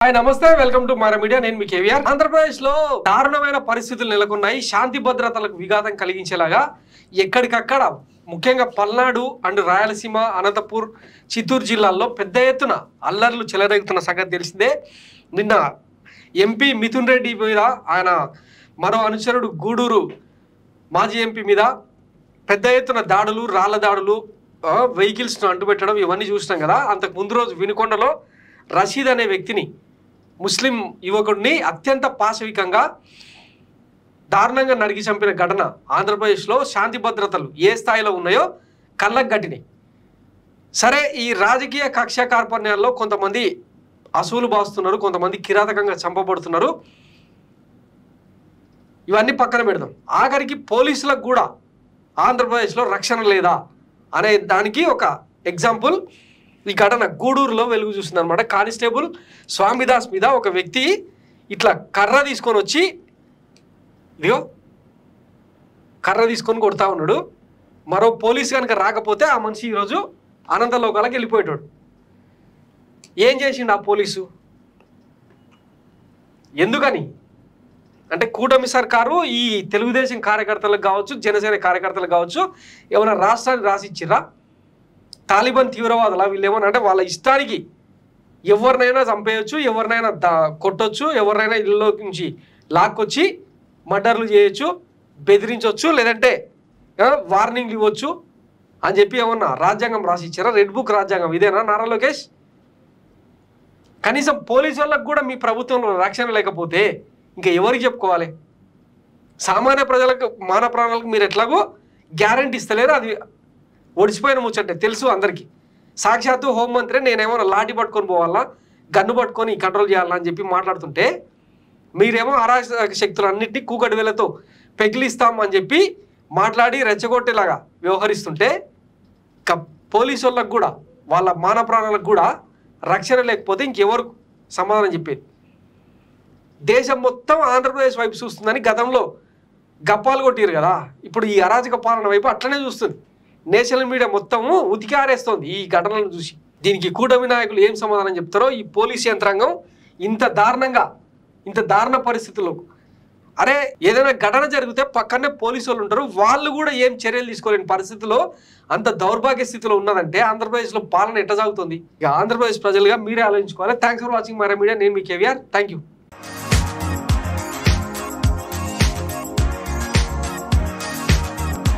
Hi నమస్తే welcome to Mara media నేను మీ కేవీఆర్ ఆంధ్రప్రదేశ్ లో దారుణమైన పరిస్థితులు నెలకొన్నాయి శాంతి భద్రతలకు విఘాతం కలిగించేలాగా ఎక్కడికక్కడ ముఖ్యంగా పల్నాడు అండ్ రాయలసీమ అనంతపూర్ చిత్తూరు జిల్లాల్లో పెద్ద ఎత్తున అల్లర్లు చెలరేగుతున్న సంగతి తెలిసిందే నిన్న ఎంపీ మిథున్ రెడ్డి మీద ఆయన మరో అనుచరుడు గూడూరు మాజీ ఎంపీ మీద పెద్ద ఎత్తున దాడులు రాళ్ల దాడులు వెహికల్స్ను అంటుపెట్టడం ఇవన్నీ చూసినాం కదా అంతకు ముందు రోజు వినుకొండలో రషీద్ అనే వ్యక్తిని ముస్లిం యువకుడిని అత్యంత పాశవికంగా దారుణంగా నరికి చంపిన ఘటన ఆంధ్రప్రదేశ్లో శాంతి భద్రతలు ఏ స్థాయిలో ఉన్నాయో కళ్ళకు గట్టినాయి. సరే ఈ రాజకీయ కక్ష కార్పణ్యాల్లో కొంతమంది అసూలు బాస్తున్నారు, కొంతమంది కిరాతకంగా చంపబడుతున్నారు. ఇవన్నీ పక్కన పెడదాం. ఆఖరికి పోలీసులకు కూడా ఆంధ్రప్రదేశ్లో రక్షణ లేదా అనే దానికి ఒక ఎగ్జాంపుల్ ఈ ఘటన గూడూరులో వెలుగు చూస్తుంది అనమాట. కానిస్టేబుల్ స్వామిదాస్ మీద ఒక వ్యక్తి ఇట్లా కర్ర తీసుకొని వచ్చి ఇదిగో కర్ర తీసుకొని కొడతా ఉన్నాడు. మరో పోలీసు కనుక రాకపోతే ఆ మనిషి ఈరోజు అనంతలోకాలకు వెళ్ళిపోయేటాడు. ఏం చేసిండు ఆ పోలీసు? ఎందుకని అంటే కూటమి సర్కారు ఈ తెలుగుదేశం కార్యకర్తలకు కావచ్చు, జనసేన కార్యకర్తలకు కావచ్చు ఏమైనా రాష్ట్రాన్ని రాసిచ్చిర్రా? తాలిబాన్ తీవ్రవాదులా వీళ్ళేమన్నా అంటే వాళ్ళ ఇష్టానికి ఎవరినైనా చంపేయచ్చు, ఎవరినైనా కొట్టొచ్చు, ఎవరినైనా ఇళ్ళలో నుంచి లాక్కొచ్చి మర్డర్లు చేయొచ్చు, బెదిరించవచ్చు, లేదంటే వార్నింగ్లు ఇవ్వచ్చు అని చెప్పి ఏమన్నా రాజ్యాంగం రాసిచ్చారా? రెడ్ బుక్ రాజ్యాంగం ఇదేనా నారా లోకేష్? కనీసం పోలీసు వాళ్ళకు కూడా మీ ప్రభుత్వంలో రక్షణ లేకపోతే ఇంకా ఎవరికి చెప్పుకోవాలి? సామాన్య ప్రజలకు మాన ప్రాణాలకు మీరు ఎట్లాగో గ్యారంటీ ఇస్తలేరు. అది ఒడిచిపోయిన ముచ్చటే తెలుసు అందరికీ. సాక్షాత్తు హోంమంత్రి నేనేమో లాఠీ పట్టుకొని పోవాలా, గన్ను పట్టుకొని కంట్రోల్ చేయాలా అని చెప్పి మాట్లాడుతుంటే మీరేమో అరాచక శక్తులన్నింటినీ కూకటి వేలతో పెగిలిస్తాం అని చెప్పి మాట్లాడి రెచ్చగొట్టేలాగా వ్యవహరిస్తుంటే పోలీసు వాళ్ళకు కూడా వాళ్ళ మాన ప్రాణాలకు కూడా రక్షణ లేకపోతే ఇంకెవరు సమాధానం చెప్పేది? దేశం మొత్తం ఆంధ్రప్రదేశ్ వైపు చూస్తుందని గతంలో గప్పాలు కొట్టిరు కదా, ఇప్పుడు ఈ అరాచక పాలన వైపు అట్లనే చూస్తుంది. నేషనల్ మీడియా మొత్తము ఉతికి ఆరేస్తోంది ఈ ఘటనలను చూసి. దీనికి కూటమి నాయకులు ఏం సమాధానం చెప్తారో. ఈ పోలీస్ యంత్రాంగం ఇంత దారుణ పరిస్థితుల్లో అరే ఏదైనా ఘటన జరిగితే పక్కనే పోలీసు వాళ్ళు ఉంటారు, వాళ్ళు కూడా ఏం చర్యలు తీసుకోలేని పరిస్థితిలో అంత దౌర్భాగ్య స్థితిలో ఉన్నదంటే ఆంధ్రప్రదేశ్లో పాలన ఎట్లా సాగుతుంది? ఇక ఆంధ్రప్రదేశ్ ప్రజలుగా మీరే ఆలోచించుకోవాలి. Thanks for watching Mara media. నేను మీ కేవీఆర్. Thank you.